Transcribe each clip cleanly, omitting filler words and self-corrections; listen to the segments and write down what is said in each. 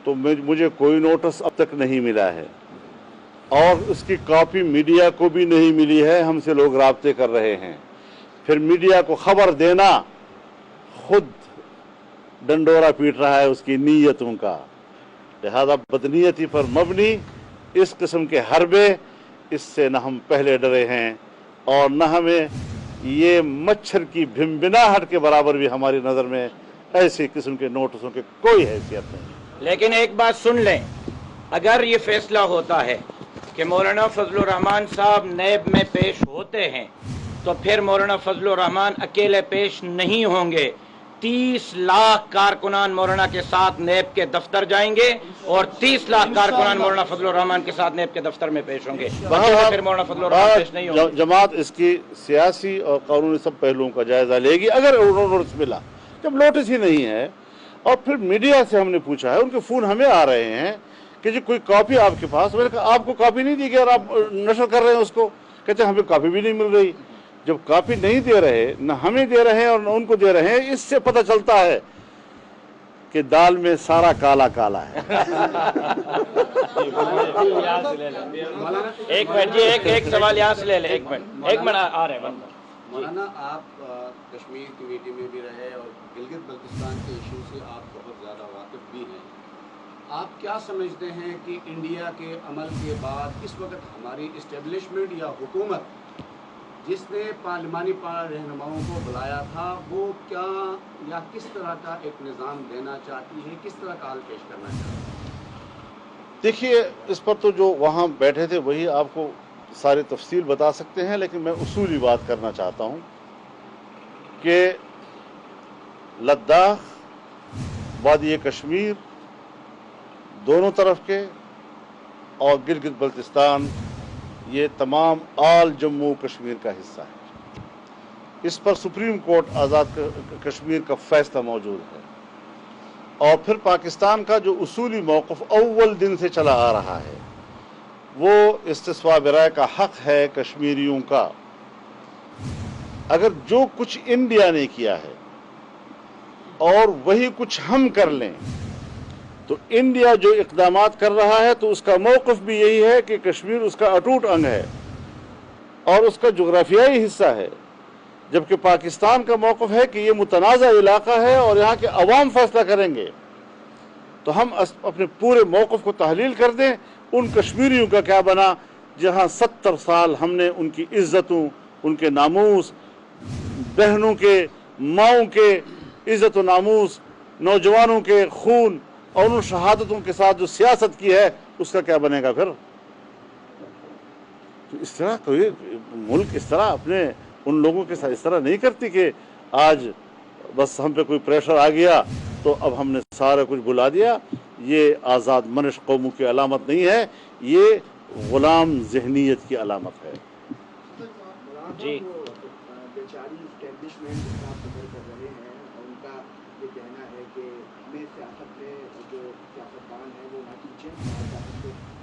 तो मुझे कोई नोटिस अब तक नहीं मिला है और उसकी कॉपी मीडिया को भी नहीं मिली है। हमसे लोग राब्ते कर रहे हैं, फिर मीडिया को खबर देना खुद डंडोरा पीट रहा है उसकी नीयतों का। लिहाजा बदनीयती पर मबनी इस किस्म के हरबे, इससे न हम पहले डरे हैं और न हमें ये मच्छर की भिनभिनाहट के बराबर भी हमारी नज़र में ऐसे किस्म के नोटिसों के कोई हैसियत नहीं। लेकिन एक बात सुन लें, अगर ये फैसला होता है कि मौलाना फजलुर रहमान साहब नैब में पेश होते हैं तो फिर मौलाना फजलुर रहमान अकेले पेश नहीं होंगे। 30 लाख कारकुनान मौलाना के साथ नैब के दफ्तर जाएंगे और 30 लाख कारकुनान मौलाना फजलुर रहमान के साथ नैब के दफ्तर में पेश होंगे। फिर मौलाना फजलुर रहमान पेश नहीं होंगे। जमात इसकी सियासी और कानूनी सब पहलुओं का जायजा लेगी। अगर नोटिस मिला, जब नोटिस ही नहीं है और फिर मीडिया से हमने पूछा है, उनके फोन हमें आ रहे हैं कि जी कोई कॉपी आपके पास। मैंने कहा आपको कॉपी नहीं दी गई और आप नशर कर रहे हैं उसको। कहते हैं हमें कॉपी भी नहीं मिल रही। जब कॉपी नहीं दे रहे, न हमें दे रहे हैं और न उनको दे रहे हैं, इससे पता चलता है कि दाल में सारा काला काला है। एक मिनट जी, एक सवाल यहाँ से ले ले। एक मिनट आ रहे हैं। मौलाना, आप कश्मीर कमेटी में भी रहे और गिलगित बल्तिस्तान के इशू से आप बहुत ज़्यादा वाकिफ भी हैं। आप क्या समझते हैं कि इंडिया के अमल के बाद इस वक्त हमारी इस्टेब्लिशमेंट या हुकूमत जिसने पार्लिमानी रहनुमाओं को बुलाया था, वो क्या या किस तरह का एक निज़ाम देना चाहती है, किस तरह का हल पेश करना चाहती है? देखिए, इस पर तो जो वहाँ बैठे थे वही आपको सारी तफसील बता सकते हैं, लेकिन मैं उसूली बात करना चाहता हूँ कि लद्दाख, वादी कश्मीर दोनों तरफ के और गिलगित बल्तिस्तान, ये तमाम आल जम्मू कश्मीर का हिस्सा है। इस पर सुप्रीम कोर्ट आज़ाद कश्मीर का फैसला मौजूद है और फिर पाकिस्तान का जो उसूली मौक़िफ़ अव्वल दिन से चला आ रहा है, वो इस्तिस्वा बराए का हक़ है कश्मीरियों का। अगर जो कुछ इंडिया ने किया है और वही कुछ हम कर लें तो इंडिया जो इक़दामात कर रहा है तो उसका मौक़िफ़ भी यही है कि कश्मीर उसका अटूट अंग है और उसका जोग्राफियाई हिस्सा है, जबकि पाकिस्तान का मौक़िफ़ है कि ये मुतनाज़ा इलाक़ा है और यहाँ के अवाम फैसला करेंगे। तो हम अपने पूरे मौक़िफ़ को तहलील कर दें। उन कश्मीरियों का क्या बना जहाँ 70 साल हमने उनकी इज़्ज़तों, उनके नामूस, बहनों के, माँओं के इज़्ज़त व नामूस, नौजवानों के खून और उन शहादतों के साथ जो सियासत की है, उसका क्या बनेगा फिर? तो इस तरह कोई मुल्क इस तरह अपने उन लोगों के साथ इस तरह नहीं करती कि आज बस हम पे कोई प्रेशर आ गया तो अब हमने सारा कुछ भुला दिया। ये आज़ाद मनश कौमों की अलामत नहीं है, ये गुलाम ज़हनीत की अलामत है। जी, बेचारी इस्टेब्लिशमेंट जिसका आप जिक्र कर रहे हैं, उनका ये कहना है कि हमें सियासत में जो सियासतदान है वो ना कीजिए,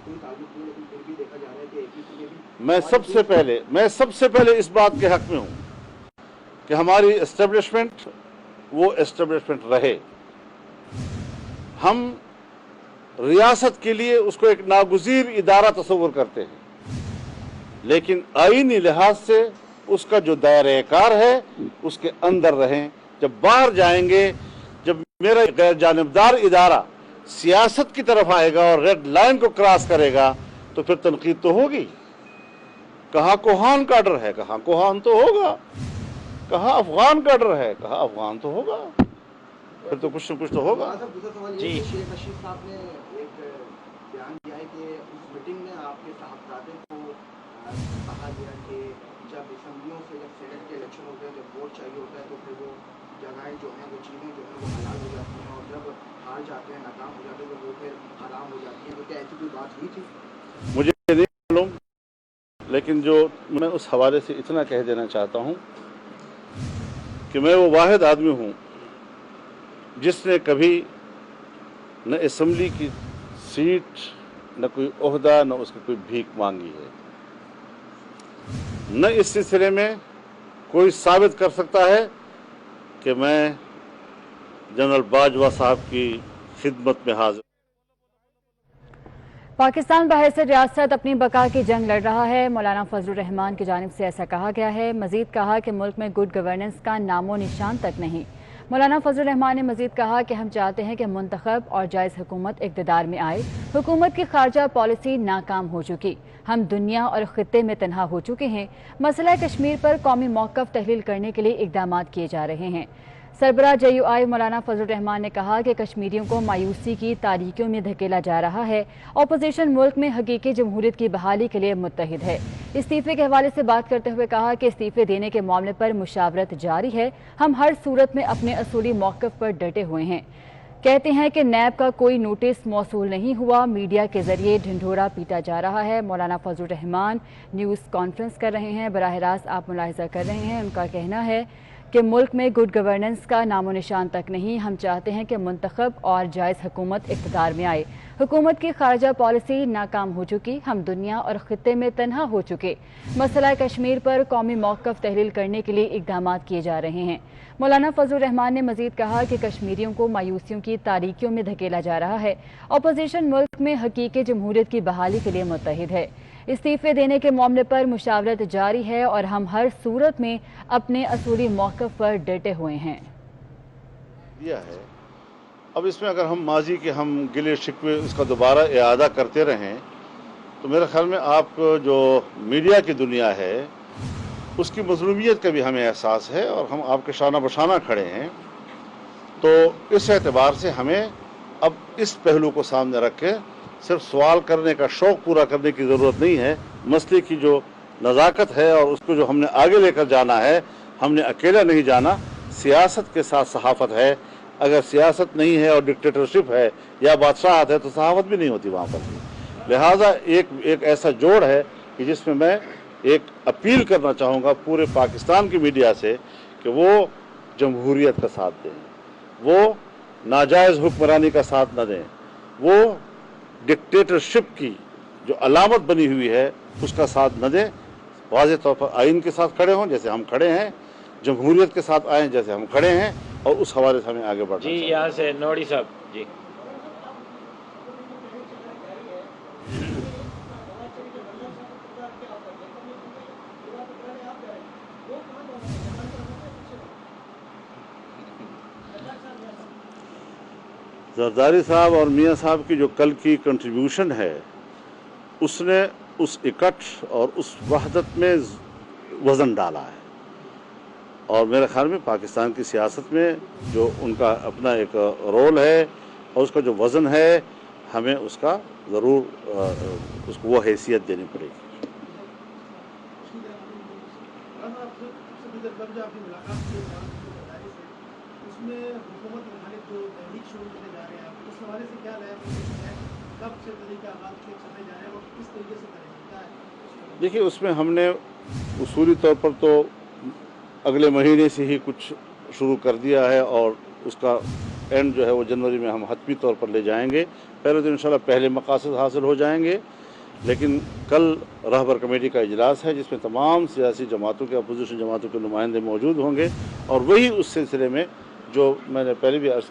कोई ताल्लुक नहीं, लेकिन फिर भी देखा जा रहा है कि APC में भी मैं सबसे पहले इस बात के हक़ में हूँ कि हमारी एस्टेब्लिशमेंट वो एस्टेब्लिशमेंट रहे। हम रियासत के लिए उसको एक नागुज़ीर इदारा तस्वुर करते हैं, लेकिन आईनी लिहाज से उसका जो दायरे-ए-कार है उसके अंदर रहें। जब बाहर जाएंगे, जब मेरा गैर जानिबदार इदारा सियासत की तरफ आएगा और रेड लाइन को क्रॉस करेगा तो फिर तनकीद तो होगी। कहाँ कोहान का डर है, कहाँ कोहान तो होगा, कहाँ अफगान का डर है, कहाँ अफगान तो होगा, फिर तो कुछ न कुछ तो होगा। जी, शेख रशीद साहब ने एक बयान दिया है कि उस मीटिंग में आपके साहबजादे को कहा गया कि जब असम्बलियों से, जब सेनेट के इलेक्शन होते हैं, जब वोट चाहिए होता है तो फिर वो जगहें जो हैं, वो चीज़ें जो हैं वो हलाल हो जाती हैं और जब हार जाते हैं, नाकाम हो जाते हैं तो वो फिर हराम हो जाती हैं। तो क्या ऐसी कोई बात हुई थी? मुझे नहीं मालूम, लेकिन जो मैं उस हवाले से इतना कह देना चाहता हूँ कि मैं वो वाहिद आदमी हूँ जिसने कभी न असम्बली की सीट, न कोई ओहदा, न उसकी कोई भीख मांगी है। न इस सिलसिले में कोई साबित कर सकता है कि मैं जनरल बाजवा साहब की खिदमत में हाजिर पाकिस्तान बहैसियत रियासत अपनी बका की जंग लड़ रहा है। मौलाना फजलुर रहमान की जानिब से ऐसा कहा गया है। मजीद कहा कि मुल्क में गुड गवर्नेंस का नामो निशान तक नहीं। मौलाना फजलुर रहमान ने मजीद कहा कि हम चाहते हैं कि मुंतखब और जायज़ हुकूमत इक़्तिदार में आए। हुकूमत की खारजा पॉलिसी नाकाम हो चुकी, हम दुनिया और खित्ते में तन्हा हो चुके हैं। मसला कश्मीर पर कौमी मौक़िफ़ तहलील करने के लिए इक़दामात किए जा रहे हैं। सरबराह JUI मौलाना फजलुर रहमान ने कहा कि कश्मीरियों को मायूसी की तारीकियों में धकेला जा रहा है। अपोजिशन मुल्क में हकीकी जमहूरियत की बहाली के लिए मुत्तहिद है। इस्तीफे के हवाले से बात करते हुए कहा कि इस्तीफे देने के मामले पर मुशावरत जारी है। हम हर सूरत में अपने असूली मौक़िफ़ पर डटे हुए हैं। कहते हैं कि नैब का कोई नोटिस मौसूल नहीं हुआ, मीडिया के जरिए ढिंढोरा पीटा जा रहा है। मौलाना फजलुर रहमान न्यूज़ कॉन्फ्रेंस कर रहे हैं, बराह रास्त आप मुलाहिजा कर रहे हैं। उनका कहना है कि मुल्क में गुड गवर्नेंस का नामो निशान तक नहीं। हम चाहते हैं कि मुंतखब और जायज़ हुकूमत इक़्तिदार में आए। हुकूमत की खारजा पॉलिसी नाकाम हो चुकी, हम दुनिया और खित्ते में तन्हा हो चुके। मसला कश्मीर पर कौमी मौक़िफ़ तहलील करने के लिए इक़दामात किए जा रहे हैं। मौलाना फजलुर रहमान ने मजीद कहा कि कश्मीरियों को मायूसियों की तारीकियों में धकेला जा रहा है। अपोजिशन मुल्क में हकीकी जमहूरियत की बहाली के लिए मुत्तहिद है। इस्तीफे देने के मामले पर मुशावरत जारी है और हम हर सूरत में अपने असूली मौक़िफ़ पर डटे हुए हैं। दिया है। अब इसमें अगर हम माजी के हम गिले शिकवे उसका दोबारा इआदा करते रहें तो मेरे ख्याल में आप जो मीडिया की दुनिया है उसकी मज़लूमियत का भी हमें एहसास है और हम आपके शाना बशाना खड़े हैं। तो इस एतबार से हमें अब इस पहलू को सामने रख के सिर्फ सवाल करने का शौक़ पूरा करने की ज़रूरत नहीं है। मसले की जो नज़ाकत है और उसको जो हमने आगे लेकर जाना है, हमने अकेला नहीं जाना, सियासत के साथ सहाफ़त है। अगर सियासत नहीं है और डिक्टेटरशिप है या बादशाहत है तो सहाफ़त भी नहीं होती वहाँ पर। लिहाजा एक ऐसा जोड़ है कि जिसमें मैं एक अपील करना चाहूँगा पूरे पाकिस्तान की मीडिया से कि वो जमहूरियत का साथ दें, वो नाजायज़ हुक्मरानी का साथ न दें, वो डिक्टेटरशिप की जो अलामत बनी हुई है उसका साथ न दें। वाज़ेह तौर पर आइन के साथ खड़े हों जैसे हम खड़े हैं, जमहूरियत के साथ आएँ जैसे हम खड़े हैं और उस हवाले से हमें आगे बढ़ना चाहिए। जी यहाँ से नोड़ी साहब जी। जरदारी साहब और मियाँ साहब की जो कल की कंट्रीब्यूशन है उसने उस इकट्ठ और उस वहदत में वज़न डाला है और मेरे ख्याल में पाकिस्तान की सियासत में जो उनका अपना एक रोल है और उसका जो वज़न है हमें उसका ज़रूर उसको वो हैसियत देनी पड़ेगी। देखिए उसमें हमने उसूली तौर पर तो अगले महीने से ही कुछ शुरू कर दिया है और उसका एंड जो है वो जनवरी में हम हतमी तौर पर ले जाएंगे। पहले तो इंशाल्लाह पहले मकासद हासिल हो जाएंगे, लेकिन कल रहबर कमेटी का इजलास है जिसमें तमाम सियासी जमातों के अपोजिशन जमातों के नुमाइंदे मौजूद होंगे और वही उस सिलसिले में जो मैंने पहले भी अर्ज़